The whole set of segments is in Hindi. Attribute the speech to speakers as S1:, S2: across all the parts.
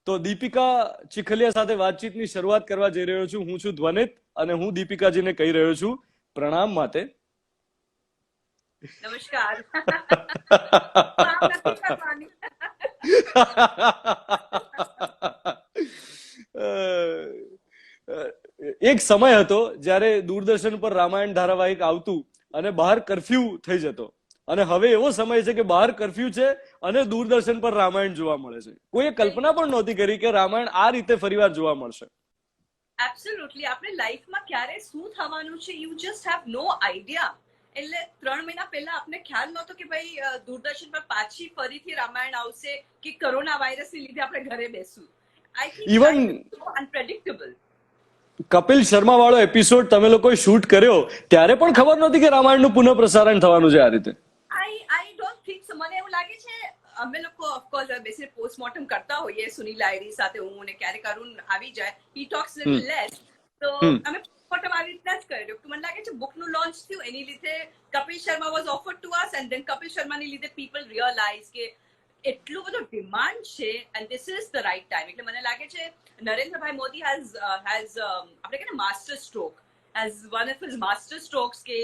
S1: તો દીપિકા ચીખલિયા સાથે વાતચીતની શરૂઆત કરવા જઈ રહ્યો છું. હું છું ધ્વનિત અને હું દીપિકાજીને કહી રહ્યો છું પ્રણામ માટે.
S2: નમસ્કાર.
S1: એક સમય હતો જ્યારે દૂરદર્શન પર રામાયણ ધારાવાહિક આવતું અને બહાર કર્ફ્યુ થઈ જતો, અને હવે એવો સમય છે કે બહાર કર્ફ્યુ છે અને દૂરદર્શન પર રામાયણ જોવા મળે છે. કોઈએ કલ્પના પણ નહોતી કરી કે રામાયણ આ રીતે ફરીવાર જોવા મળશે.
S2: એબ્સોલ્યુટલી. આપણે લાઈફમાં ક્યારે શું થવાનું છે you just have no idea. એટલે 3 મહિના પહેલા આપને ખ્યાલ નહોતો કે ભાઈ દૂરદર્શન પર પાછી ફરીથી રામાયણ આવશે કે કોરોના વાયરસને લીધે આપણે ઘરે બેસું. I think
S1: even
S2: unpredictable.
S1: Kapil Sharma વાળો એપિસોડ તમે લોકોએ શૂટ કર્યો ત્યારે પણ ખબર નહોતી કે રામાયણનું પુનઃ પ્રસારણ થવાનું છે આ રીતે.
S2: I don't think so. મને એવું લાગે છે અમે લોકો ઓફકોર્સ બેસીને પોસ્ટમોર્ટમ કરતા હોઈએ સુનિલ લાયરી સાથે, હું ને ક્યારેક અરુણ આવી જાય, હી ટોક્સ લિટલ લેસ, તો અમે પોસ્ટમોર્ટમ આવી રીતના જ કર્યો. મને લાગે છે બુકનું લોન્ચ થયું એની લીધે Kapil Sharma was offered to us and then Kapil શર્માની લીધે પીપલ રિયલાઇઝ કે એટલું બધું ડિમાન્ડ છે and this is the right time. એટલે મને લાગે છે નરેન્દ્રભાઈ મોદી હેઝ આપણે કહે ને master stroke, has one of his master strokes કે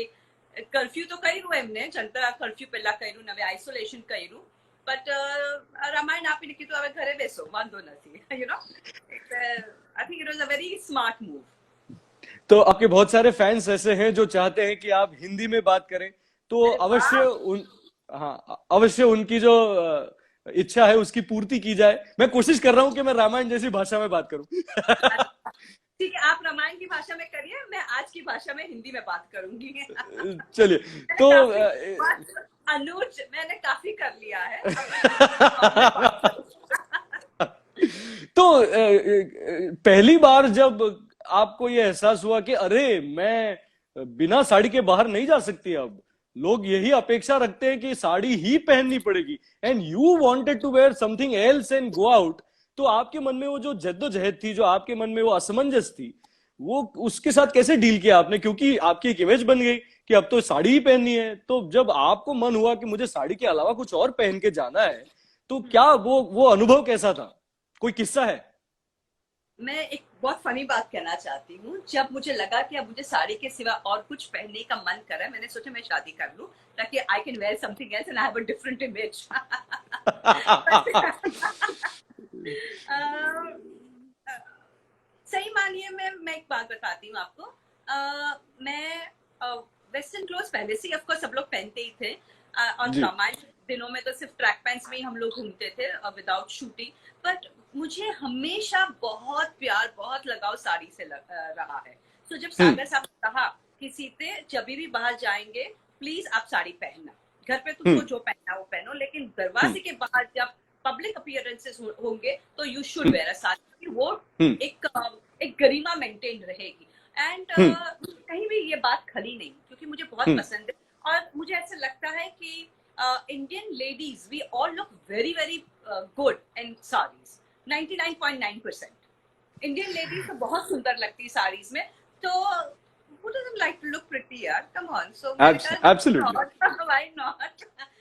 S2: કર્ફ્યુ તો કર્યું એમને, જનતા કર્ફ્યુ પહેલા કર્યું, હવે આઇસોલેશન કર્યું, બટ રામાયણ આપીને કીધું હવે ઘરે બેસો, વાંધો નથી. You know, I think it was a very smart move.
S1: तो आपके बहुत सारे फैंस ऐसे हैं जो चाहते हैं कि आप हिंदी में बात करें, तो अवश्य उनकी जो इच्छा है उसकी पूर्ति की जाए. मैं कोशिश कर रहा हूं कि मैं रामायण जैसी भाषा में बात करूं.
S2: ठीक है, आप रामायण की भाषा में करिए, मैं आज की भाषा में हिंदी में बात करूंगी.
S1: चलिए. तो
S2: अनुज मैंने काफी कर लिया है.
S1: तो पहली बार जब आपको ये एहसास हुआ कि अरे मैं बिना साड़ी के बाहर नहीं जा सकती, अब लोग यही अपेक्षा रखते हैं कि साड़ी ही पहननी पड़ेगी, and you wanted to wear something else and go out, तो आपके मन में वो जो जद्दोजहद थी, जो आपके मन में वो असमंजस थी, वो उसके साथ कैसे डील किया आपने? क्योंकि आपकी एक इमेज बन गई कि अब तो साड़ी ही पहननी है. तो जब आपको मन हुआ कि मुझे साड़ी के अलावा कुछ और पहन के जाना है, तो क्या वो अनुभव कैसा था? कोई किस्सा है?
S2: मैं एक बहुत फनी बात कहना चाहती हूँ. जब मुझे लगा कि अब मुझे साड़ी के सिवा और कुछ पहनने का मन कर रहा है, मैंने सोचा मैं शादी कर लूं ताकि I can wear something else and I have a different image. सही मानिए मैं एक बात बताती हूँ आपको. मैं वेस्टर्न क्लोथ्स पहले से ऑफ कोर्स सब लोग पहनते ही थे. और रामायण दिनों में तो सिर्फ ट्रैक पैंट्स में ही हम लोग घूमते थे विदाउट शूटिंग. बट मुझे हमेशा बहुत प्यार, बहुत लगाव साड़ी से रहा है. तो जब सागर साहब ने कहा कि सीते जब भी बाहर जाएंगे प्लीज आप साड़ी पहनना, घर पे तुमको जो पहनना वो पहनो, लेकिन दरवाजे के बाहर जब पब्लिक अपीयरेंसेस होंगे तो यू शुड वेयर अ साड़ी. वो एक गरिमा मेंटेन रहेगी. एंड कहीं भी ये बात खली नहीं, क्योंकि मुझे बहुत पसंद है. और मुझे ऐसा लगता है कि Indian ladies we all look very very good in saris. 99.9% Indian ladies तो बहुत सुंदर लगती है साड़ीज में. तो who doesn't like to look pretty, यार? Come on. So
S1: absolutely.
S2: Why not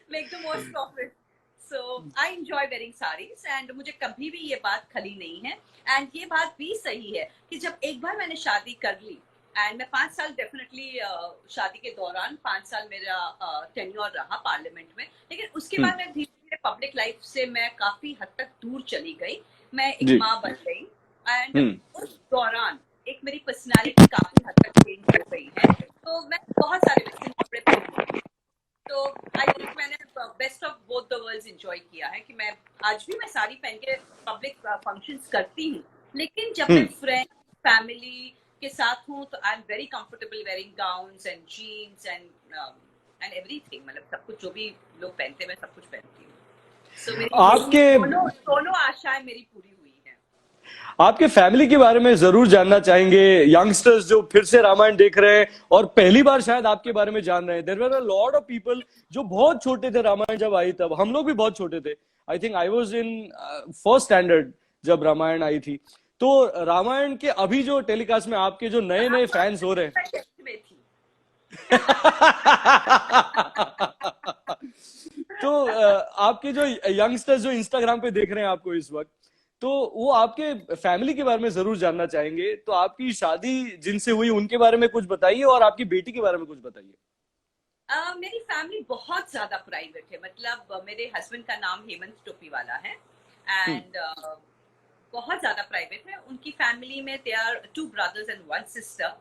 S2: make the most of it? So I enjoy wearing sarees and मुझे कभी भी ये बात खली नहीं है. एंड ये बात भी सही है कि जब एक बार मैंने शादी कर ली, एंड मैं 5 साल डेफिनेटली शादी के दौरान 5 साल मेरा टेन्योर रहा पार्लियामेंट में, लेकिन उसके बाद मैं धीरे धीरे पब्लिक लाइफ से मैं काफी हद तक दूर चली गई. मैं एक माँ बन गई एंड उस दौरान एक मेरी पर्सनालिटी काफी हद तक चेंज हो गई है. तो मैं बहुत सारे वेस्टर्न कपड़े पहनती हूँ. तो आई थिंक मैंने best of both the worlds enjoy किया है कि मैं आज भी मैं साड़ी पहन के पब्लिक फंक्शंस करती हूँ, लेकिन जब मैं फ्रेंड फैमिली के साथ हूँ तो I am very comfortable wearing gowns and jeans and everything. मतलब सब कुछ जो भी लोग पहनते हैं मैं सब कुछ पहनती हूँ. So,
S1: आपके
S2: दोनों आशाएं मेरी पूरी हुई हैं.
S1: आपके फैमिली के बारे में जरूर जानना चाहेंगे. यंगस्टर्स जो फिर से रामायण देख रहे हैं और पहली बार शायद आपके बारे में जान रहे हैं. There were a lot of people जो बहुत छोटे थे रामायण जब आई तब. हम लोग भी बहुत छोटे थे. I think I was in first standard जब रामायण आई थी. तो रामायण के अभी जो टेलीकास्ट में आपके जो नए नए फैंस हो रहे हैं तो आपके जो यंगस्टर्स जो इंस्टाग्राम पे देख रहे हैं आपको इस वक्त, तो वो आपके फैमिली के बारे में जरूर जानना चाहेंगे। तो आपकी शादी जिनसे हुई उनके बारे में कुछ बताइए और आपकी बेटी के बारे में कुछ बताइए।
S2: मेरी फैमिली बहुत ज्यादा प्राइवेट है। मतलब मेरे हस्बैंड का नाम हेमंत टोपीवाला है
S1: हम्म।
S2: एंड बहुत ज्यादा प्राइवेट है। उनकी फैमिली में they are 2 brothers and 1 sister.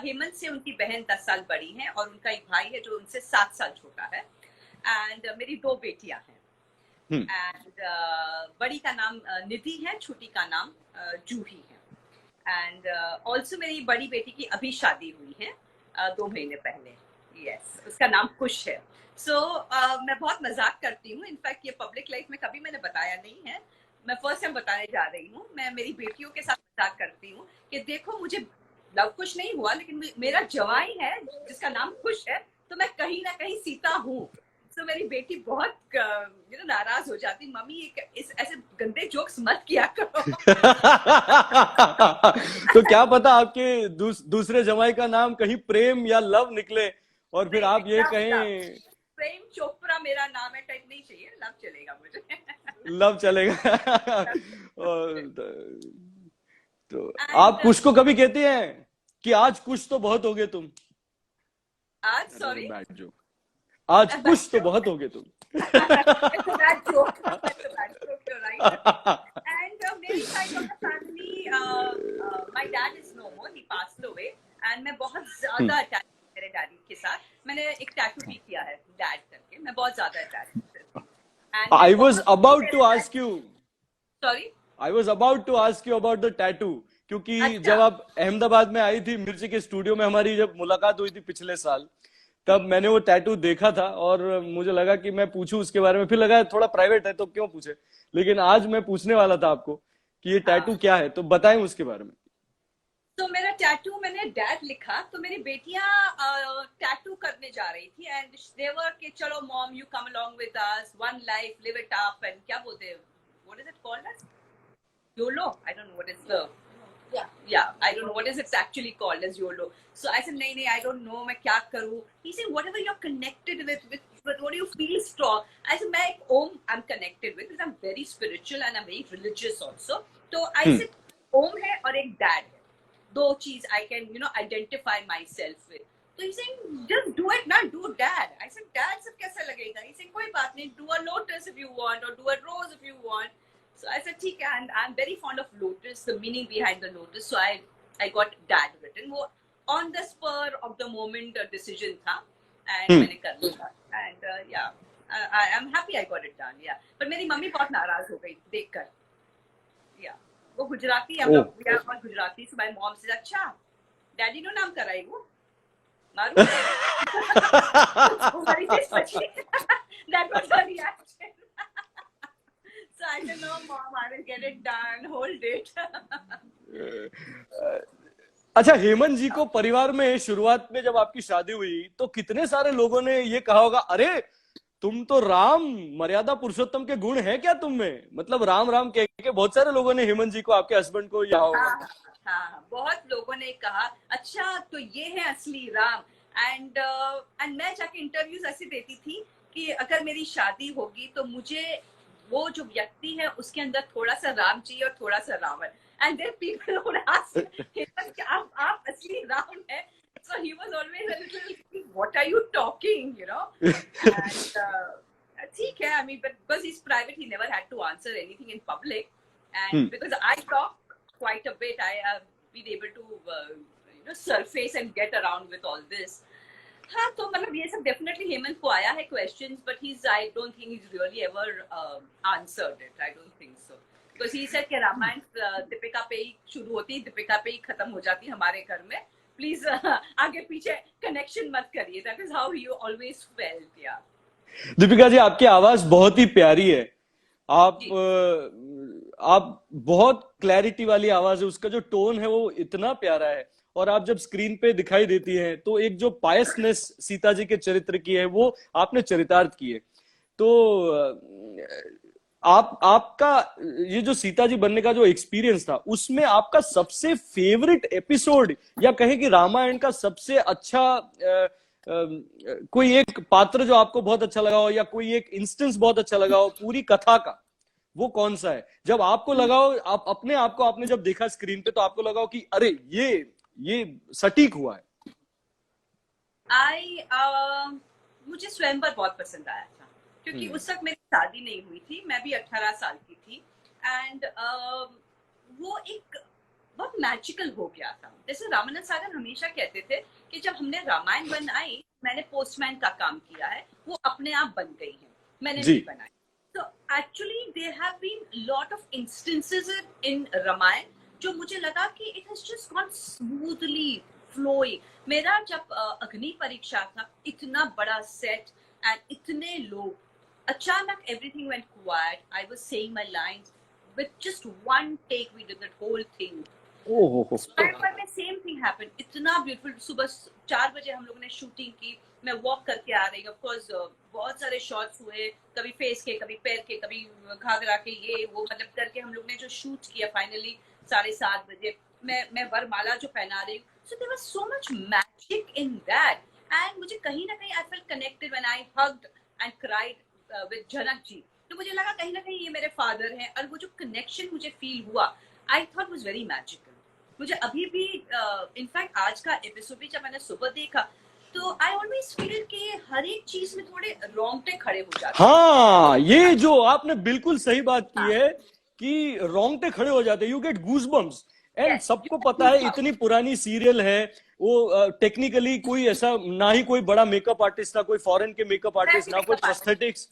S2: Hemant से उनकी बहन 10 साल बड़ी है और उनका एक भाई है जो उनसे 7 साल छोटा है। एंड मेरी 2 बेटियां हैं
S1: हम्म।
S2: एंड बड़ी का नाम निधि है, छोटी का नाम जूही है। एंड ऑल्सो मेरी बड़ी बेटी की अभी शादी हुई है 2 महीने पहले। यस, उसका नाम खुश है। सो मैं बहुत मजाक करती हूँ। इनफैक्ट ये पब्लिक लाइफ में कभी मैंने बताया नहीं है, मैं फर्स्ट टाइम बताने जा रही हूँ। मैं मेरी बेटियों के साथ मजाक करती हूँ कि देखो मुझे लव कुश नहीं हुआ, लेकिन मेरा जवाई है जिसका नाम खुश है, तो मैं कहीं ना कहीं सीता हूँ। तो मेरी बेटी बहुत नाराज हो जाती, मम्मी इस ऐसे गंदे जोक्स मत किया करो।
S1: तो क्या पता आपके दूसरे जमाई का नाम कहीं प्रेम या लव निकले और फिर आप ये
S2: लव लव
S1: कहें।
S2: प्रेम चोपड़ा मेरा नाम है, टाइप नहीं चाहिए, लव चलेगा मुझे।
S1: लव चलेगा। और तो आप
S2: एंड
S1: कुछ को कभी कहती हैं कि आज कुछ तो बहुत हो गए तुम।
S2: आज सॉरी,
S1: बैड जोक। आज कुछ तो बहुत हो गए तुम।
S2: it's a bad joke. It's a bad joke, you're right. And मेरी side of the family, my dad is no more, he passed away. And मैं बहुत ज्यादा attached हूँ मेरे डैडी के साथ। मैंने एक टैटू भी किया है डैड करके, मैं बहुत ज्यादा attached हूँ। And
S1: I
S2: मैं
S1: was
S2: बहुत
S1: about to ask you.
S2: sorry,
S1: I was about to ask you about the tattoo. क्योंकि
S2: अच्छा
S1: जब आप अहमदाबाद में आई थी मिर्ची के स्टूडियो में, हमारी जब मुलाकात हुई थी पिछले साल, तब मैंने वो टैटू देखा था और मुझे लगा कि मैं पूछूं उसके बारे में। फिर लगा थोड़ा प्राइवेट है तो क्यों पूछे, लेकिन आज मैं पूछने वाला था आपको कि ये
S2: हाँ।
S1: टैटू क्या है, तो बताएं उसके बारे में।
S2: तो मेरा टैटू मैंने डैड लिखा, तो मेरी बेटियां टैटू करने जा रही थी एंड देवर के चलो mom you come along with us, one life live it up, and क्या बोलते हैं, what is it called as YOLO? I don't know what is the I don't know what is it actually called as YOLO. So I said नहीं, I don't know मैं क्या करूँ. He said whatever you're connected with what do you feel strong. I said मैं एक ओम I'm connected with because I'm very spiritual and I'm very religious also. तो I said ओम है और एक डैड है, 2 चीज I can identify myself with. तो he said just do it ना, do dad. I said dad सब कैसा लगेगा? He said कोई बात नहीं, do a lotus if you want or do a rose if you want. So I said, ठीक है, and I'm very fond of lotus, the meaning behind the lotus. So I got dad written. वो on the spur of the moment decision था, and मैंने कर लिया. And I am happy I got it done. Yeah. पर मेरी मम्मी बहुत नाराज हो गई देखकर. Yeah. वो गुजराती, हम लोग बहुत Gujarati. So my mom said, अच्छा, डैडी नो नाम कराई वो मारू. That was her reaction. So I said, no, mom, I will get it done. Hold it.
S1: अच्छा, हेमंत जी को परिवार में शुरुआत में जब आपकी शादी हुई तो कितने सारे लोगों ने ये कहा होगा, अरे तुम तो राम मर्यादा पुरुषोत्तम के गुण है क्या तुम में, मतलब राम राम कह के बहुत सारे लोगों ने हेमंत जी को, आपके हस्बैंड को यहाँ होगा।
S2: हाँ, बहुत लोगों ने कहा अच्छा तो ये है असली राम। एंड मैं जाके इंटरव्यूज ऐसे देती थी कि अगर मेरी शादी होगी तो मुझे वो जो व्यक्ति है उसके अंदर थोड़ा सा राम जी और थोड़ा सा Ravan. And there people would ask आप असली राम है। So he was always a little, what are you talking, And ठीक है, I mean, but because he's private, he never had to answer anything in public. And because I talk quite a bit, I have been able to surface and get around with all this. हाँ, तो मतलब ये सब definitely हेमंत को आया है questions, but I don't think he's really ever answered it. I don't think so. Because he said कि रामायण दीपिका पे ही शुरू होती, दीपिका पे ही खत्म हो जाती हमारे घर में. Please आगे पीछे connection मत करिए. That is how he always felt, yeah.
S1: Deepika ji, आपकी आवाज बहुत ही प्यारी है। आप बहुत क्लैरिटी वाली आवाज है, उसका जो टोन है वो इतना प्यारा है। और आप जब स्क्रीन पे दिखाई देती हैं तो एक जो पायसनेस सीता जी के चरित्र की है वो आपने चरितार्थ की है। तो आपका ये जो सीता जी बनने का जो एक्सपीरियंस था उसमें आपका सबसे फेवरेट एपिसोड या कहे कि रामायण का सबसे अच्छा कोई एक पात्र जो आपको बहुत अच्छा लगा हो या कोई एक इंस्टेंस बहुत अच्छा लगा हो पूरी कथा का, वो कौन सा है? जब आपको लगाओ, आप अपने आप को आपने जब देखा स्क्रीन पे, तो आपको लगाओ कि अरे ये सटीक हुआ है।
S2: आई मुझे स्वयंवर बहुत पसंद आया था, क्योंकि उस वक्त मेरी शादी नहीं हुई थी, मैं भी 18 साल की थी। एंड वो एक बहुत मैजिकल हो गया था। जैसे रामानंद सागर हमेशा कहते थे कि जब हमने रामायण बनाई, मैंने पोस्टमैन का काम किया है, वो अपने आप बन गई है, मैंने
S1: जी।
S2: नहीं बनाई। तो actually there have been lot of instances in Ramayan, जो मुझे लगा कि it has just gone smoothly flowing. मेरा जब अग्नि परीक्षा था, इतना बड़ा सेट एंड इतने लोग, अचानक everything went quiet. I was saying my lines with just one take. We did that whole thing.
S1: ओहो।
S2: स्वयंवर में सेम थिंग हैपन, इतना ब्यूटीफुल। सुबह 4 बजे हम लोगों ने शूटिंग की, मैं वॉक करके आ रही हूँ। ऑफ कोर्स बहुत सारे शॉट्स हुए, कभी फेस के, कभी पैर के, कभी घाघरा के, ये वो मतलब करके हम लोग ने जो शूट किया। फाइनली 7:30 बजे मैं वरमाला जो पहना रही हूँ, so there was so much magic in that. And मुझे कहीं ना कहीं I felt connected when I hugged and cried with Janak ji. तो मुझे लगा कहीं ना कहीं ये मेरे फादर हैं, और वो जो कनेक्शन मुझे फील हुआ, I thought was very magical. मुझे अभी भी इनफैक्ट आज का एपिसोड भी जब मैंने सुबह देखा, तो आई ऑलवेज फील कि हर एक चीज में थोड़े रोंगटे खड़े हो जाते हैं।
S1: हाँ, ये जो आपने बिल्कुल सही बात की
S2: हाँ,
S1: है कि रोंगटे खड़े हो जाते हैं, you get goosebumps. And
S2: yes, you
S1: सबको
S2: have
S1: पता है इतनी
S2: goosebumps.
S1: पुरानी सीरियल है वो, टेक्निकली कोई ऐसा ना ही कोई बड़ा मेकअप आर्टिस्ट था, कोई फॉरेन के मेकअप
S2: मैं
S1: आर्टिस्ट
S2: भी
S1: ना कोई
S2: makeup artist,
S1: prosthetics.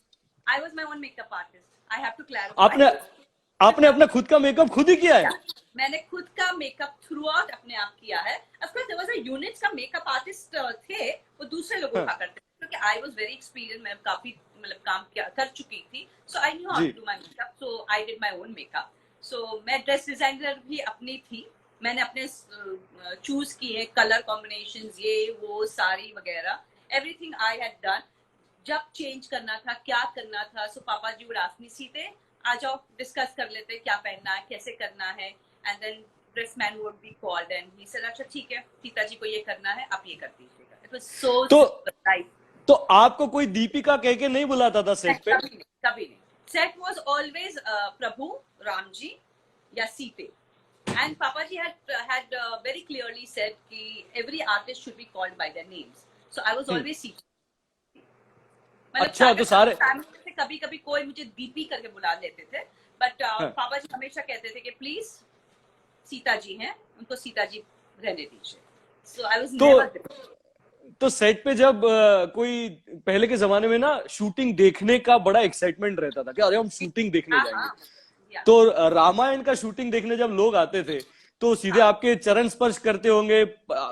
S2: I was my own makeup artist, I have to clarify
S1: आपने
S2: दिस।
S1: आपने अपना खुद का मेकअप खुद ही किया है?
S2: मैंने खुद का मेकअप थ्रू आउट अपने आप किया है। Of course there was a unit का मेकअप आर्टिस्ट थे, वो दूसरे लोग
S1: हाँ,
S2: उठा करते थे, क्योंकि आई वाज वेरी एक्सपीरियंस, मैं काफी मतलब काम किया कर चुकी थी। सो आई न्यू हाउ
S1: जी।
S2: To do my makeup, so I did my own makeup. So मैं ड्रेस डिजाइनर भी अपनी थी, मैंने अपने चूज किए कलर कॉम्बिनेशंस, ये वो साड़ी वगैरह, एवरीथिंग आई हैड डन। जब चेंज करना था, क्या करना था, सो पापा जी वुड आस्क मी, सीते आ जाओ डिस्कस कर लेते हैं, क्या पहनना है, कैसे करना है। And then dressman would be called and he said अच्छा ठीक है, सीता जी को ये करना है, आप ये कर दीजिएगा। इट वाज सो
S1: तो
S2: सिंपल लाइफ।
S1: तो आपको कोई दीपिका कह के नहीं बुलाता था सेट पे?
S2: कभी नहीं, कभी नहीं। सेट वाज ऑलवेज प्रभु, राम जी या सीते। एंड पापा जी had very clearly said कि every artist should be called by their names. So I was always सीते। मतलब
S1: अच्छा, तो
S2: सागर
S1: सारे।
S2: फैमिली से कभी कभी कोई मुझे दीपी करके बुला लेते थे, बट
S1: हाँ,
S2: पापा जी हमेशा कहते थे कि प्लीज सीता जी हैं, उनको सीता जी रहने दीजिए। सो आई वाज
S1: तो
S2: नेवर।
S1: तो सेट पे जब कोई, पहले के जमाने में ना शूटिंग देखने का बड़ा एक्साइटमेंट रहता था कि अरे हम शूटिंग देखने
S2: हाँ
S1: जाएंगे।
S2: हाँ, या
S1: तो रामायण का शूटिंग देखने जब लोग आते थे, तो सीधे
S2: हाँ
S1: आपके चरण स्पर्श करते होंगे।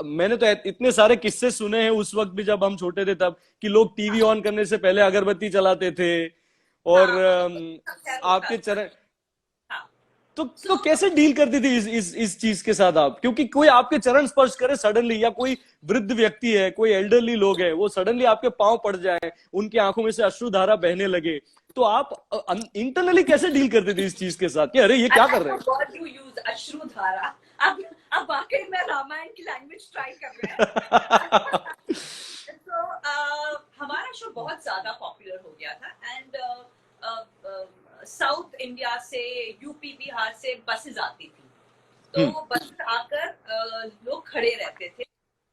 S1: मैंने तो इतने सारे किस्से सुने हैं उस वक्त भी, जब हम छोटे थे तब, कि लोग टीवी ऑन करने से पहले अगरबत्ती जलाते थे और
S2: हाँ, सब खैर होता
S1: आपके
S2: था।
S1: चरण।
S2: हाँ,
S1: तो
S2: सो
S1: कैसे डील करती थी इस चीज के साथ आप? क्योंकि कोई आपके चरण स्पर्श करे सडनली, या कोई वृद्ध व्यक्ति है, कोई एल्डरली लोग है, वो सडनली आपके पांव पड़ जाए, उनकी आंखों में से अश्रुधारा बहने लगे, तो आप इंटरनली कैसे डील करते थे इस चीज के साथ कि अरे ये
S2: आई
S1: क्या कर
S2: लाइक
S1: रहे
S2: द वर्ड यू यूज, अश्रुधारा। अब वाकई में रामायण की लैंग्वेज ट्राई कर रहे
S1: हैं?
S2: हैं। तो हमारा शो बहुत ज्यादा पॉपुलर हो गया था। एंड साउथ इंडिया से, यूपी बिहार से बसेस आती थी, तो बस आकर लोग खड़े रहते थे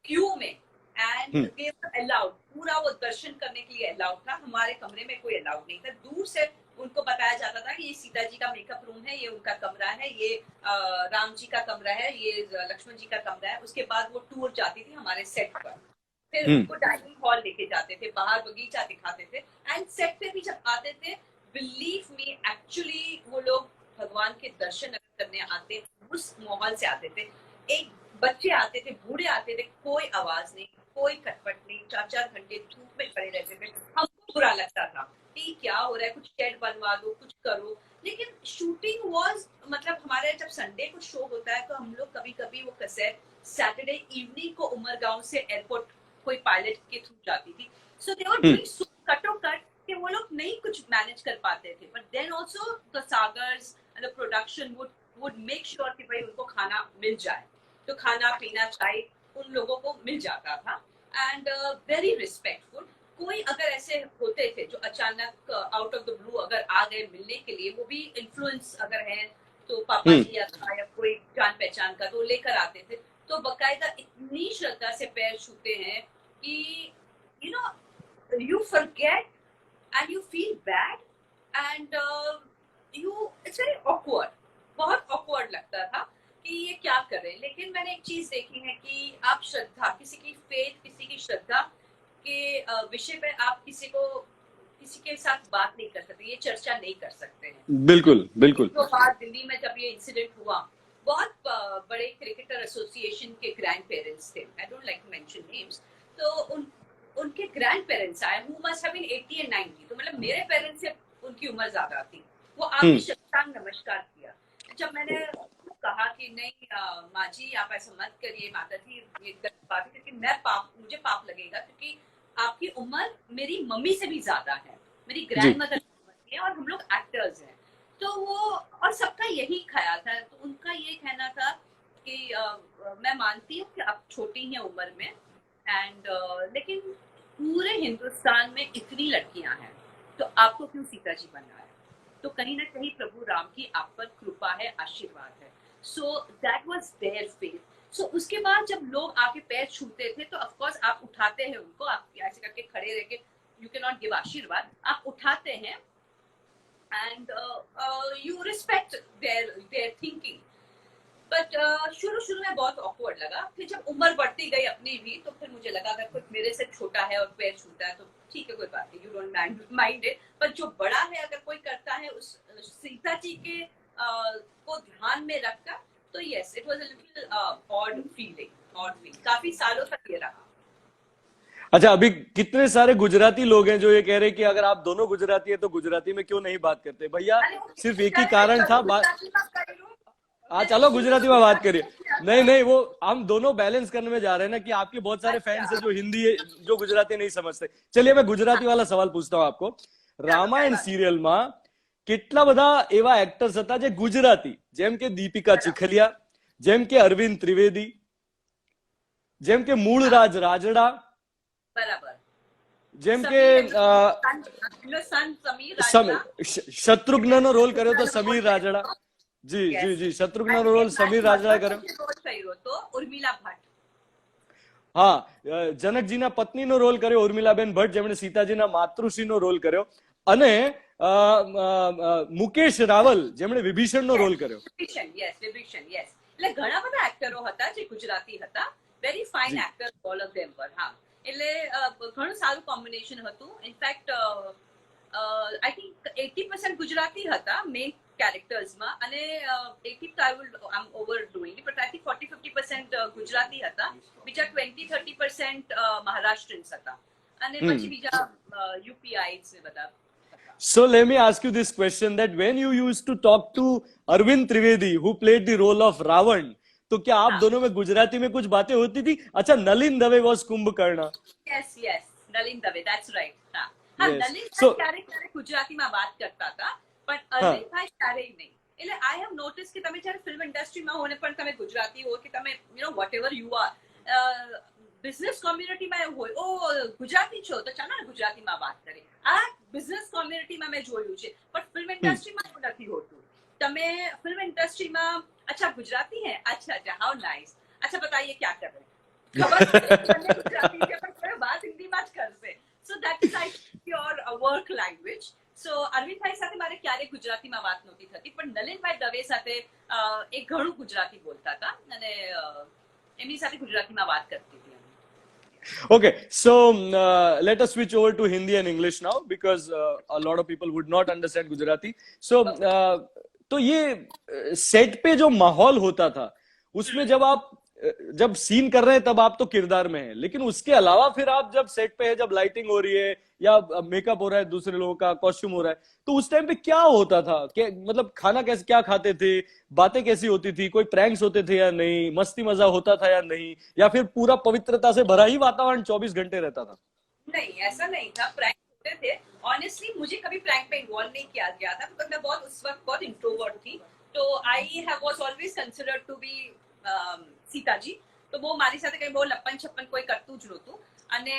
S2: क्यू में, and
S1: hmm.
S2: They were allowed, पूरा वो दर्शन करने के लिए अलाउड था। हमारे कमरे में कोई अलाउड नहीं था। दूर से उनको बताया जाता था कि ये सीता जी का मेकअप रूम है, ये उनका कमरा है, ये राम जी का कमरा है, ये लक्ष्मण जी का कमरा है। उसके बाद वो टूर जाती थी हमारे सेट पर, फिर
S1: हम्म।
S2: उनको डाइनिंग हॉल लेके जाते थे, बाहर बगीचा दिखाते थे। एंड सेट पे भी जब आते थे, बिलीव मी, एक्चुअली वो लोग भगवान के दर्शन करने आते, उस माहौल से आते थे। एक बच्चे आते थे, बूढ़े आते थे, कोई आवाज नहीं, कोई खटपट नहीं, 4-4 घंटे धूप में खड़े रहते थे। हमको बुरा लगता था कि क्या हो रहा है, कुछ शेड बनवा दो, कुछ करो। लेकिन शूटिंग वाज, मतलब हमारे जब संडे को शो होता है, तो हम लोग कभी कभी वो कैसेट सैटरडे इवनिंग को उमरगांव से एयरपोर्ट कोई पायलट के थ्रू जाती थी। सो दे वर डूइंग सो कटो कट कि वो लोग नहीं कुछ मैनेज कर पाते थे। But then also the Sagars and the production would make sure कि भाई उनको खाना मिल जाए, तो खाना पीना चाय उन लोगों को मिल जाता था। एंड वेरी रिस्पेक्टफुल, कोई अगर ऐसे होते थे जो अचानक आउट ऑफ द ब्लू अगर आ गए मिलने के लिए, वो भी इन्फ्लुएंस अगर है तो पापा
S1: हम्म।
S2: जी या कोई जान पहचान का, तो लेकर आते थे। तो बकायदा इतनी श्रद्धा से पैर छूते हैं कि you know you forget and you feel bad and you it's very awkward. बहुत ऑकवर्ड लगता था कि ये क्या कर रहे हैं। लेकिन मैंने एक चीज देखी है कि आप श्रद्धा, किसी की फेथ, किसी की श्रद्धा के विषय पे आप किसी के साथ बात नहीं कर सकते, ये चर्चा नहीं कर सकते हैं।
S1: बिल्कुल बिल्कुल।
S2: तो बाद दिल्ली में जब ये इंसिडेंट हुआ, बहुत बड़े क्रिकेटर एसोसिएशन के ग्रैंड पेरेंट्स थे, I don't like to mention names, तो उनके ग्रैंड पेरेंट्स आए, who must have been 80 and 90, तो मतलब मेरे पेरेंट्स से उनकी उम्र ज्यादा थी। वो आके शतांग नमस्कार किया। जब मैंने कहा कि नहीं माँ जी आप ऐसा मत करिए, माता जी ये गलत बात है, क्योंकि मुझे पाप लगेगा, क्योंकि आपकी उम्र मेरी मम्मी से भी ज्यादा है, मेरी ग्रैंड मदर है, और हम लोग एक्टर्स हैं। तो वो, और सबका यही ख्याल था, तो उनका ये कहना था कि मैं मानती हूँ कि आप छोटी हैं उम्र में एंड लेकिन पूरे हिंदुस्तान में इतनी लड़कियां हैं, तो आपको क्यों सीता जी बनना है? तो कहीं ना कहीं प्रभु राम की आप पर कृपा है, आशीर्वाद है। So that was their faith. सो उसके बाद जब लोग आके पैर छूते थे, तो ऑफ कोर्स आप उठाते हैं उनको, आप ऐसे करके खड़े रह के, यू कैन नॉट गिव आशीर्वाद, आप उठाते हैं and you respect their thinking. But शुरू में बहुत ऑकवर्ड लगा। फिर जब उम्र बढ़ती गई अपनी भी, तो फिर मुझे लगा अगर कोई मेरे से छोटा है और पैर छूता है तो ठीक है, कोई बात नहीं, यू डोंट माइंड इट। पर जो बड़ा है अगर कोई करता है उस सीता जी के को ध्यान में रखकर, तो yes it was a little odd feeling, काफी सालों तक ये रहा।
S1: अच्छा, अभी कितने सारे गुजराती लोग हैं जो ये कह रहे हैं कि अगर आप दोनों गुजराती है तो गुजराती में क्यों नहीं बात करते? भैया सिर्फ एक ही कारण था बात। हाँ चलो गुजराती में बात करिए। नहीं नहीं, वो हम दोनों बैलेंस करने में जा रहे हैं ना, कि आपके बहुत सारे फैंस है जो हिंदी है, जो गुजराती नहीं समझते। चलिए मैं गुजराती वाला सवाल पूछता हूँ आपको। रामायण सीरियल में કેટલા બધા એવા એક્ટર્સ હતા જે ગુજરાતી, જેમ કે દીપિકા ચીખલિયા, જેમ કે અરવિંદ ત્રિવેદી, જેમ કે મૂળરાજ રાજડા,
S2: बराबर,
S1: જેમ કે શત્રુઘ્ન નો રોલ કર્યો તો સમીર રાજડા। जी जी जी, शत्रुघ्न નો રોલ સમીર રાજડાએ કર્યો।
S2: તો ઉર્મિલા ભટ્ટ,
S1: હા, જનકજીના પત્નીનો રોલ કર્યો ઉર્મિલાબેન ભટ્ટ, જેમણે સીતાજીના માતૃશ્રીનો રોલ કર્યો, અને મુકેશ રાવલ, જેમણે વિભીષણનો રોલ કર્યો।
S2: વિભીષણ યસ, એટલે ઘણા બધા એક્ટરો હતા જે ગુજરાતી હતા, very fine actors all of them પર। હા, એટલે ઘણું સારું કોમ્બિનેશન હતું। ઇનફેક્ટ આઈ થિંક 80% ગુજરાતી હતા મેઇન કેરેક્ટર્સમાં, અને 80 આઈ એમ ઓવરડુઇંગ બટ આઈ થિંક 40-50% ગુજરાતી હતા, બીજા 20-30% મહારાષ્ટ્રીયન્સ હતા, અને પછી બીજા યુપીઆઈસ ને બધા।
S1: So let me ask you this question, that when you used to talk to Arvind Trivedi, who played the role of Ravan, तो क्या आप दोनों में गुजराती में कुछ बातें होती थी? अच्छा, Nalin Dave was Kumbhakarna.
S2: Yes yes, Nalin Dave, that's right. हाँ हाँ, नलिन ક્યારેક ગુજરાતીમાં વાત કરતા હતા, પણ અરવિંદ ભાઈ ક્યારેય નહીં। એટલે આઈ હેવ નોટિસ કે તમે જ્યારે ફિલ્મ ઇન્ડસ્ટ્રીમાં હો ને પણ તમે ગુજરાતી હો, કે તમે you know whatever you are, business કોમ્યુનિટીમાં એવું હોય, ઓ ગુજરાતી છો તો ચાલો ને ગુજરાતીમાં વાત કરીએ। આ બિઝનેસ કોમ્યુનિટીમાં મેં જોયું છે, પણ ફિલ્મ ઇન્ડસ્ટ્રીમાં એવું નથી હોતું। તમે ફિલ્મ ઇન્ડસ્ટ્રીમાં अच्छा गुजराती है, अच्छा अच्छा, हाउ नाइस, अच्छा बताइए क्या कर रहे हैं, खबर गुजराती है पर कोई बात हिंदी में कर से। So that is like your work language. So Arvindbhai સાથે મારે ક્યારે ગુજરાતીમાં વાત નહોતી થતી, પણ નલિનભાઈ દવે સાથે એ ઘણું ગુજરાતી બોલતા હતા, અને એમની સાથે ગુજરાતીમાં વાત કરતી હતી।
S1: Okay, so let us switch over to Hindi and English now, because a lot of people would not understand Gujarati. So तो ये सेट पे जो माहौल होता था, उसमें जब सीन कर रहे हैं तब आप तो किरदार में हैं, लेकिन उसके अलावा फिर आप जब सेट पे है, जब लाइटिंग हो रही है या मेकअप हो रहा है, दूसरे लोगों का कॉस्ट्यूम हो रहा है, तो उस टाइम पे क्या होता था? मतलब खाना कैसे, क्या खाते थे, बातें कैसी होती थी, कोई प्रैंक्स होते थे या नहीं, मस्ती मजा होता था या नहीं, या फिर पूरा पवित्रता से भरा ही वातावरण 24 घंटे रहता था?
S2: नहीं, ऐसा नहीं था, प्रैंक होते थे। ऑनेस्टली मुझे कभी प्रैंक में इन्वॉल्व नहीं किया गया था, बिकॉज मैं बहुत उस वक्त बहुत इंट्रोवर्ट थी, तो I was always considered to be Sita ji, तो वो मारी साथे कहीं बहुत लप्पन छप्पन कोई करतू ज नहोતું। અને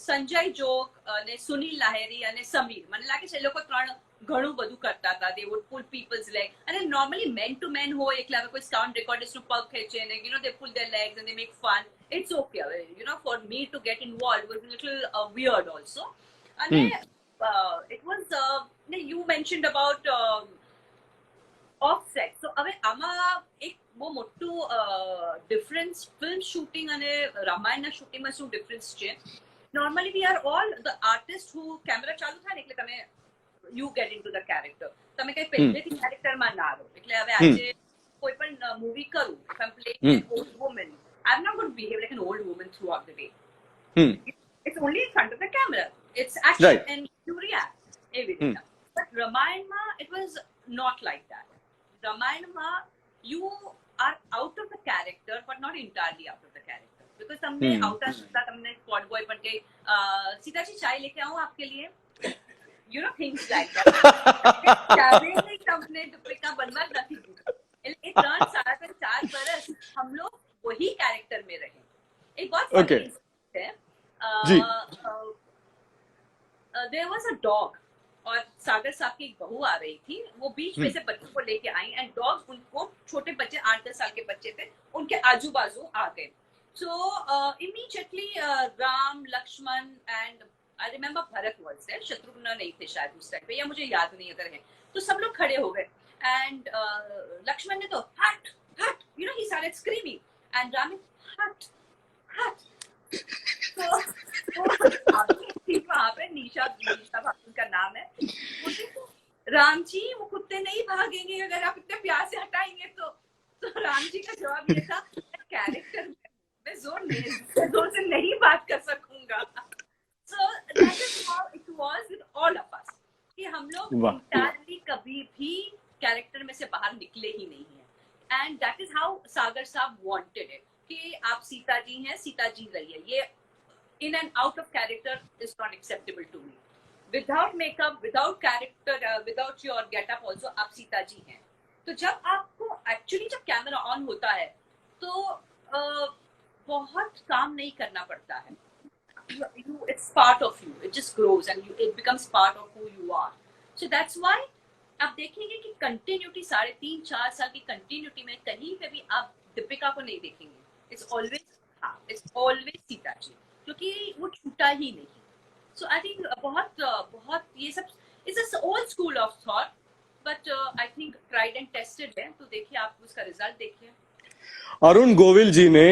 S2: સંજય જોગ અને સુનિલ લાહેરી અને સમીર, મને લાગે છે એ લોકો ત્રણ ઘણું બધું કરતા હતા. They would pull people's leg, અને નોર્મલી મેન ટુ મેન હોય એટલે હવે કોઈ સાઉન્ડ રેકોર્ડિસ્ટ નું પગ ખેંચે ને they pull their legs and they make fun. It's okay. For me to get involve was little weird also. અને it was you mentioned about offset. So હવે આમાં એક બહુ મોટું ડિફરન્સ ફિલ્મ શૂટિંગ અને રામાયણના શૂટિંગમાં શું ડિફરન્સ છે. Normally we are all the artist who camera ચાલુ થાય ને એટલે તમે you get in to the character. તમે કઈ પહેલેથી કેરેક્ટરમાં ના રહો. એટલે હવે આજે કોઈ પણ મૂવી કરું, if I am playing an old woman, I am not going to behave like an old woman throughout the day. It's only in front of the camera. It's action
S1: Right.
S2: and you react. Everything. But Ramayana, it was not like that. Ramayana, you are out of the character, but not entirely out of the character. Because तुमने out of तुमने squad boy बन के सीता जी चाय लेके आऊँ आपके लिए, things like that. चाबी नहीं तुमने दुपट्टा बनवा नहीं दी. ये 3-4 बरस हम लोग वही कैरेक्टर में रहे. एक बहुत
S1: Okay.
S2: है.
S1: जी.
S2: There was a dog, और सागर साहब की एक बहू आ रही थी, वो बीच में से बच्चों को लेके आई एंड डॉग उनको, छोटे बच्चे 8-10 साल के बच्चे थे, उनके आजू बाजू आ गए. So immediately Ram, Lakshman and I remember Bharat was there. Shatrughan नहीं थे शायद उस टाइम पे, या मुझे याद नहीं अगर है. तो सब लोग खड़े हो गए एंड लक्ष्मण ने तो हट हट, he started screaming and Ram हट हट. वहां पे निशा भाभी का नाम है. राम जी वो कुत्ते नहीं भागेंगे अगर आप इतने प्यार से हटाएंगे तो राम जी का जवाब ये था, कैरेक्टर में जोर से नहीं बात कर सकूंगा. सो that is how it was with all of us, कि हम लोग इंटायरली कभी भी कैरेक्टर में से बाहर निकले ही नहीं है. एंड दैट इज हाउ सागर साहब वांटेड इट, कि आप सीता जी हैं, सीता जी रहिए. ये in and out of character is not acceptable to me. Without makeup, without character, without your get up also आप सीता जी हैं. तो जब आपको actually जब कैमरा ऑन होता है तो बहुत काम नहीं करना पड़ता है. It's part of you. It just grows and it becomes part of who you are. So that's why आप देखेंगे कि कंटिन्यूटी 3.5-4 साल की कंटिन्यूटी में कहीं पे भी आप दीपिका को नहीं देखेंगे. It's always सीता जी, क्योंकि वो छूटा ही नहीं. सो आई थिंक बहुत ये सब it's old school of thought, but I think tried and tested है. तो देखिए, आप उसका रिजल्ट देखिए.
S1: अरुण गोविल जी ने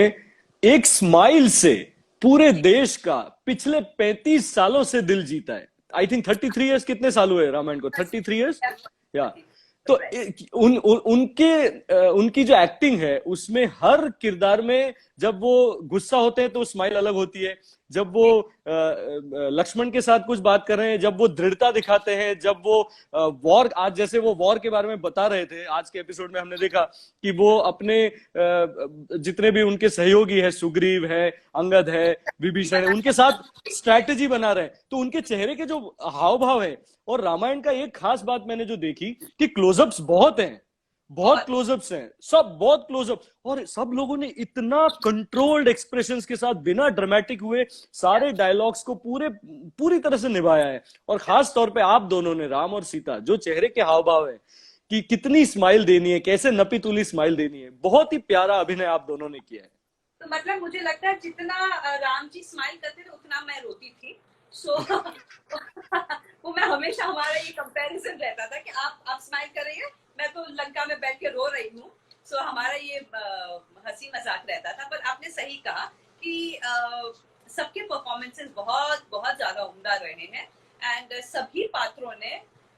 S1: एक स्माइल से पूरे देश का पिछले 35 सालों से दिल जीता है. आई थिंक 33 इयर्स, कितने साल हुए रामायण को? 33 इयर्स. या तो उनकी जो एक्टिंग है उसमें हर किरदार में जब वो गुस्सा होते हैं तो स्माइल अलग होती है, जब वो लक्ष्मण के साथ कुछ बात कर रहे हैं, जब वो दृढ़ता दिखाते हैं, जब वो वॉर, आज जैसे वो वॉर के बारे में बता रहे थे, आज के एपिसोड में हमने देखा कि वो अपने जितने भी उनके सहयोगी है, सुग्रीव है, अंगद है, विभीषण है, उनके साथ स्ट्रैटेजी बना रहे हैं. तो उनके चेहरे के जो हाव भाव है, और रामायण का एक खास बात मैंने जो देखी कि क्लोजअप्स बहुत हैं, बहुत क्लोजअप्स हैं, सब बहुत क्लोजअप, और सब लोगों ने इतना कंट्रोल्ड एक्सप्रेशंस के साथ बिना ड्रामेटिक हुए सारे डायलॉग्स को पूरी तरह से निभाया है. और खास तौर पे आप दोनों ने, राम और सीता, जो चेहरे के हाव भाव है कि कितनी स्माइल देनी है, कैसे नपी तुली स्माइल देनी है, बहुत ही प्यारा अभिनय आप दोनों ने किया है.
S2: तो मतलब मुझे लगता है जितना राम जी स्माइल करते थे उतना मैं रोती थी. सो वो मैं हमेशा, हमारा ये कंपैरिजन रहता था कि आप स्माइल कर रही हैं, मैं तो लंका में बैठ के रो रही हूँ. सो हमारा ये हंसी मजाक रहता था. पर आपने सही कहा कि सबके परफॉर्मेंसेस बहुत बहुत ज्यादा उम्दा रहे हैं एंड सभी पात्रों ने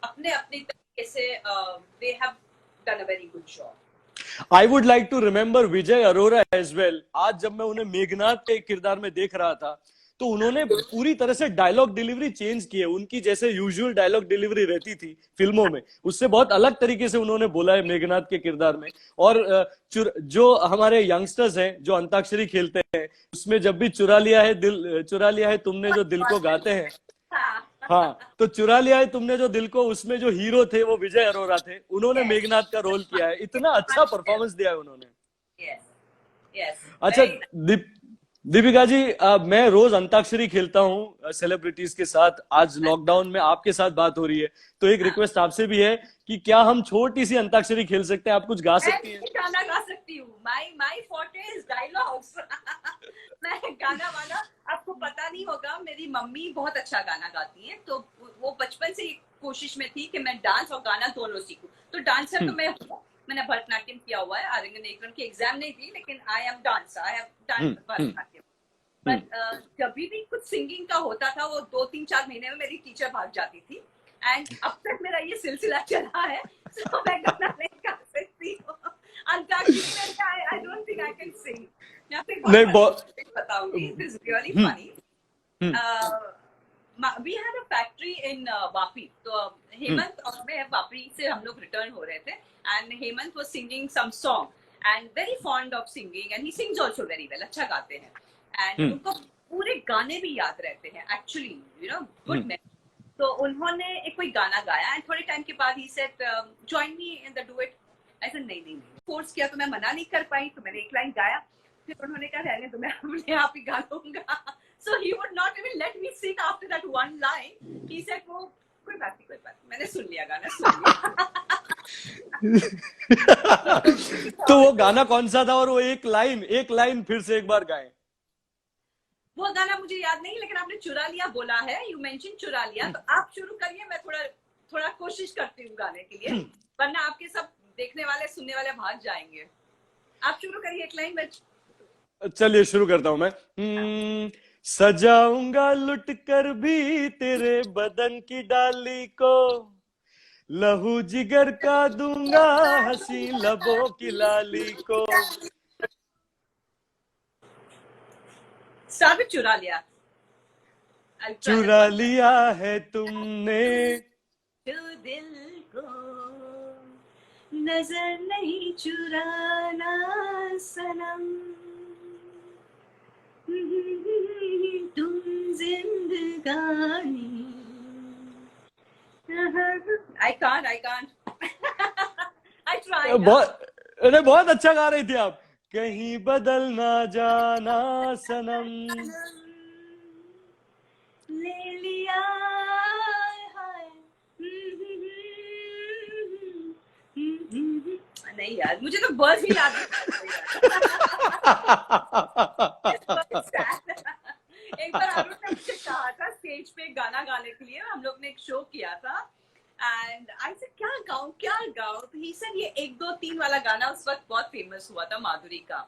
S2: अपने अपने तरीके से they have done a very good job.
S1: I would like to remember Vijay Arora as well. आज जब मैं उन्हें मेघनाथ के किरदार में देख रहा था तो उन्होंने पूरी तरह से डायलॉग डिलीवरी चेंज की है. उनकी जैसे यूजुअल डायलॉग डिलीवरी रहती थी फिल्मों में, उससे बहुत अलग तरीके से उन्होंने बोला है मेघनाथ के किरदार में. और जो हमारे यंगस्टर्स हैं जो अंताक्षरी खेलते हैं, उसमें जब भी चुरा लिया है तुमने जो दिल को गाते हैं, हाँ, तो चुरा लिया है तुमने जो दिल को, उसमें जो हीरो थे वो विजय अरोरा थे. उन्होंने मेघनाथ का रोल किया है. इतना अच्छा परफॉर्मेंस दिया है उन्होंने. अच्छा दीपिका जी, मैं रोज अंताक्षरी खेलता हूँ सेलिब्रिटीज के साथ। आज लॉकडाउन में आपके साथ बात हो रही है, तो एक रिक्वेस्ट आपसे भी है कि क्या हम छोटी सी अंताक्षरी खेल सकते हैं? आप कुछ गा सकती हैं?
S2: मैं गाना गा सकती हूँ। My forte is dialogues. मैं गाना वाना, आपको पता नहीं होगा, मेरी मम्मी बहुत अच्छा गाना गाती है, तो वो बचपन से कोशिश में थी कि मैं डांस और गाना दोनों सीखूं। तो डांसर तो मैं हूँ, मैंने भरतनाट्यम किया हुआ है, आर्यन एकरन की एग्जाम नहीं दी, लेकिन I am dancer, I have done Bharatanatyam. But जब भी कुछ सिंगिंग का होता था, वो 2-3-4 महीने में मेरी टीचर भाग जाती थी। एंड अब तक मेरा ये सिलसिला चला है। तो मैं गाना नहीं गा सकती हूँ। अंताक्षरी में I don't think I can sing. मैं आपको एक
S1: नहीं,
S2: बहुत फनी बताऊंगी, it is really funny. We had a factory in Vapi. तो हेमंत और मैं वापी से हम लोग रिटर्न हो रहे थे, and Hemant was singing some song and very fond of singing, and he sings also very well, अच्छा गाते हैं, एंड उनको पूरे गाने भी याद रहते हैं actually, you know, good man. तो उन्होंने एक कोई गाना गाया, एंड थोड़े टाइम के बाद he said join me in the duet. ऐसा नहीं फोर्स किया, तो मैं मना नहीं कर पाई, तो मैंने एक लाइन गाया। फिर उन्होंने कहा रहने दो, मैं अपने आप ही गा लूंगा। So he would not even let me sing after that one line. He said वो कोई बात नहीं, कोई बात नहीं, मैंने सुन लिया, गाना सुन लिया।
S1: तो वो गाना कौन सा था, और वो एक लाइन फिर से एक बार गाएं?
S2: वो गाना मुझे याद नहीं, लेकिन आपने चुरा लिया बोला है, यू मेंशन चुरा लिया, तो आप शुरू करिए, मैं थोड़ा कोशिश करती हूँ गाने के लिए, वरना आपके सब देखने वाले सुनने वाले भाग जाएंगे। आप शुरू करिए एक लाइन में।
S1: चलिए शुरू करता हूं मैं। सजाऊंगा लुट कर भी तेरे बदन की डाली को, लहू जिगर का दूंगा हंसी लबों की लाली को।
S2: सब चुरा लिया।
S1: चुरा लिया है तुमने
S2: तो दिल को नजर नहीं चुराना सनम, तुम जिंदगानी। I can't. I tried.
S1: बहुत अच्छा गा रही थी आप। कहीं बदल ना जाना सनम,
S2: ले लिया है। नहीं यार, मुझे तो बस ही याद एक बार अरुण ने मुझे कहा था स्टेज पे गाना गाने के लिए, हम लोग ने एक शो किया था, एंड आई सेड क्या गाऊं, तो ही सेड ये 1 2 3 वाला गाना उस वक्त बहुत फेमस हुआ था, माधुरी का।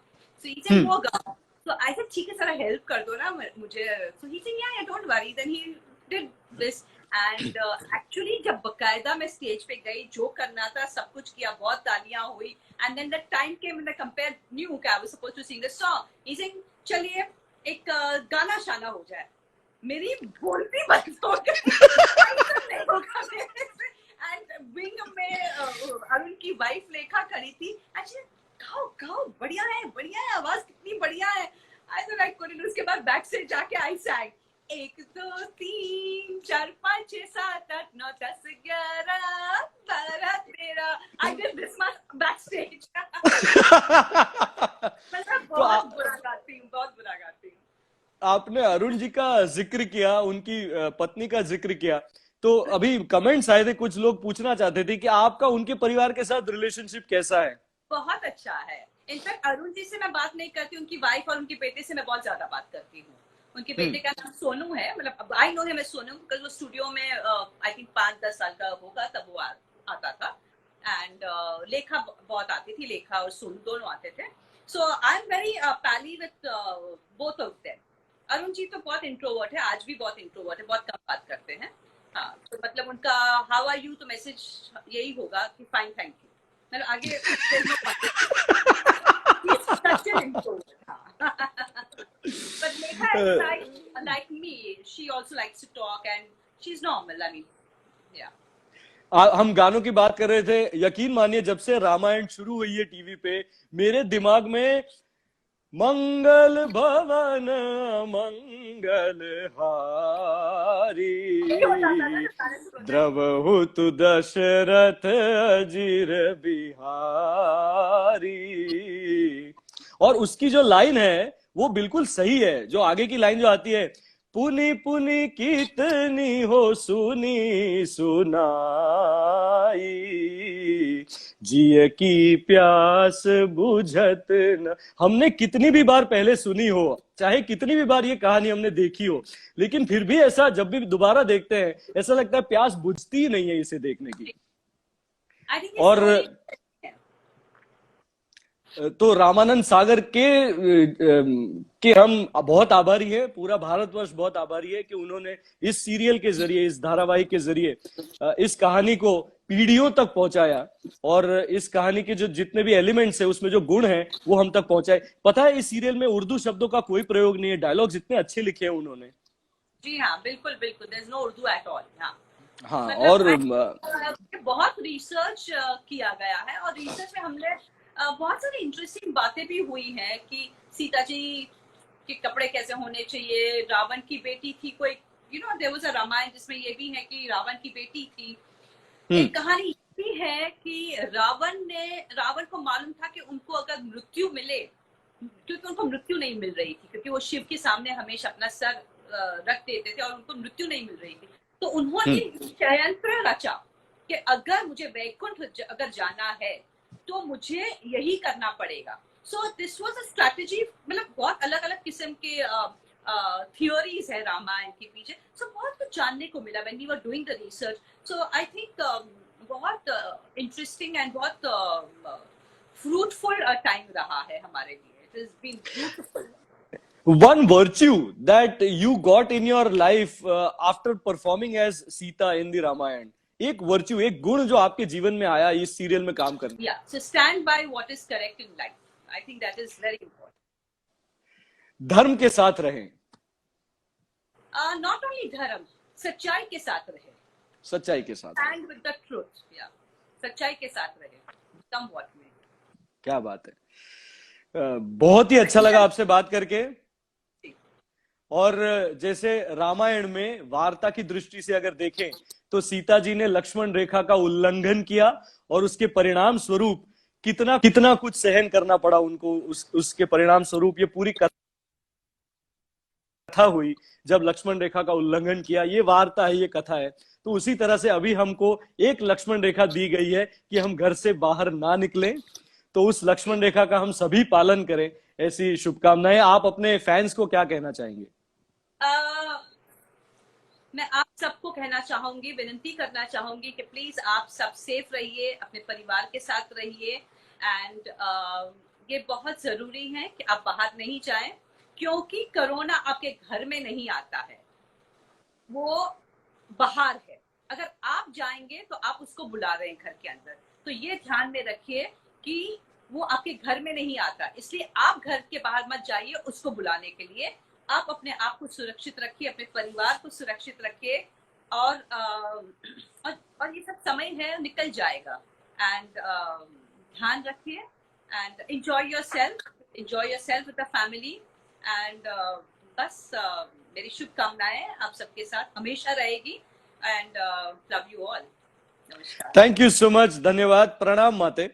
S2: सो ही सेड वो गाओ, तो आई सेड ठीक है, जरा हेल्प कर दो ना मुझे। So he said yeah don't worry, then he did this, and actually जब बकायदा मैं स्टेज पे गई, जो करना था सब कुछ किया, बहुत तालियां हुई, and then the time came when I compere knew कि I was supposed to sing the song. He said चलिए एक गाना शाना हो जाए। मेरी बोलती बंद हो गई। एंड विंग में अरुण की वाइफ लेखा खड़ी थी, एक्चुअली गाओ बढ़िया है, आवाज कितनी बढ़िया है। आई तो लाइक कोड। उसके बाद बैक से जाके आई सैंग 1 2 3 4 5 6 7 8 9 10 11 12 13। I did this much back stage. मतलब बहुत बुरा गाती हूँ।
S1: आपने अरुण जी का जिक्र किया, उनकी पत्नी का जिक्र किया, तो अभी कमेंट्स आए थे, कुछ लोग पूछना चाहते थे कि आपका उनके परिवार के साथ रिलेशनशिप कैसा है?
S2: बहुत अच्छा है। इनफैक्ट अरुण जी से मैं बात नहीं करती, उनकी वाइफ और उनके बेटे से मैं बहुत ज्यादा बात करती हूँ। उनके बेटे का नाम सोनू है, मतलब I know him as Sonu, because वो स्टूडियो में आई थिंक 5-10 साल का होगा तब वो आता था, एंड लेखा बहुत आती थी, लेखा और सोनू दोनों आते थे। So I am very pally with both of them. Arun ji तो बहुत इंट्रोवर्ट है, आज भी बहुत इंट्रोवर्ट है, बहुत कम बात करते हैं। हाँ, तो मतलब उनका हाउ आर यू तो मैसेज यही होगा कि फाइन थैंक यू, मतलब आगे but Lekha is like me, she also likes to talk and she's normal, I mean, yeah.
S1: हम गानों की बात कर रहे थे, यकीन मानिए जब से रामायण शुरू हुई है टीवी पे, मेरे दिमाग में मंगल भवन मंगल हारी, द्रवहुतु दशरथ अजीर बिहारी। और उसकी जो लाइन है वो बिल्कुल सही है। जो आगे की लाइन जो आती है, पुनी पुनी कितनी हो सुनी सुनाई, जिय की प्यास बुझत न। हमने कितनी भी बार पहले सुनी हो, चाहे कितनी भी बार ये कहानी हमने देखी हो, लेकिन फिर भी ऐसा जब भी दोबारा देखते हैं ऐसा लगता है प्यास बुझती ही नहीं है इसे देखने की।
S2: आई थिंक
S1: और तो रामानंद सागर के हम बहुत आभारी हैं, पूरा भारतवर्ष बहुत आभारी है कि उन्होंने इस सीरियल के जरिए, इस धारावाहिक के जरिए इस कहानी को पीढ़ियों तक पहुंचाया, और इस कहानी के जो जितने भी एलिमेंट्स है उसमें जो गुण हैं वो हम तक पहुंचाए। पता है इस सीरियल में उर्दू शब्दों का कोई प्रयोग नहीं है, डायलॉग्स इतने अच्छे लिखे हैं उन्होंने।
S2: जी हाँ, बिल्कुल बिल्कुल, there is no Urdu at all. हाँ,
S1: हाँ,
S2: मतलब
S1: और
S2: बहुत रिसर्च किया गया है, और रिसर्च में हमने बहुत सारी इंटरेस्टिंग बातें भी हुई हैं कि सीता जी के कपड़े कैसे होने चाहिए, रावण की बेटी थी कोई, देयर वाज अ रामायण जिसमें ये भी है कि रावण की बेटी थी। एक कहानी भी है कि रावण को मालूम था कि उनको अगर मृत्यु मिले, क्योंकि उनको मृत्यु नहीं मिल रही थी, क्योंकि वो शिव के सामने हमेशा अपना सर रख देते थे और उनको मृत्यु नहीं मिल रही थी, तो उन्होंने षड्यंत्र रचा कि अगर मुझे वैकुंठ अगर जाना है तो मुझे यही करना पड़ेगा। So this was a strategy, मतलब बहुत अलग अलग किस्म के थियोरीज है रामायण के पीछे। सो बहुत कुछ जानने को मिला when we were doing the research. So I think बहुत इंटरेस्टिंग एंड बहुत फ्रूटफुल टाइम रहा है हमारे लिए। It has been beautiful.
S1: one virtue that you got in your life after performing as Sita in the Ramayana, एक वर्च्यू, एक गुण जो आपके जीवन में आया इस सीरियल में काम करने।
S2: Yeah, so stand by what is correct in life. I think that is very important.
S1: धर्म के साथ रहें।
S2: Not only धर्म, सच्चाई के साथ रहे।
S1: सच्चाई के साथ
S2: Stand with the truth. Yeah, सच्चाई के साथ रहे। Somewhat में।
S1: क्या बात है। बहुत ही अच्छा लगा आपसे बात करके। और जैसे रामायण में वार्ता की दृष्टि से अगर देखें तो सीता जी ने लक्ष्मण रेखा का उल्लंघन किया, और उसके परिणाम स्वरूप कितना कितना कुछ सहन करना पड़ा उनको। उसके परिणाम स्वरूप ये पूरी कथा हुई जब लक्ष्मण रेखा का उल्लंघन किया। ये वार्ता है, ये कथा है। तो उसी तरह से अभी हमको एक लक्ष्मण रेखा दी गई है कि हम घर से बाहर ना निकलें, तो उस लक्ष्मण रेखा का हम सभी पालन करें, ऐसी शुभकामनाएं। आप अपने फैंस को क्या कहना चाहेंगे?
S2: मैं आप सबको कहना चाहूंगी, विनती करना चाहूंगी कि प्लीज आप सब सेफ रहिए, अपने परिवार के साथ रहिए, एंड ये बहुत जरूरी है कि आप बाहर नहीं जाएं, क्योंकि कोरोना आपके घर में नहीं आता है, वो बाहर है। अगर आप जाएंगे तो आप उसको बुला रहे हैं घर के अंदर, तो ये ध्यान में रखिए कि वो आपके घर में नहीं आता, इसलिए आप घर के बाहर मत जाइए उसको बुलाने के लिए। आप अपने आप को सुरक्षित रखिए, अपने परिवार को सुरक्षित रखिए, और ये सब समय है, निकल जाएगा। एंड ध्यान रखिए, and enjoy yourself with the family. And बस मेरी शुभकामनाएं आप सबके साथ हमेशा रहेगी, एंड लव यू ऑल। नमस्कार।
S1: थैंक यू सो मच, धन्यवाद, प्रणाम माते।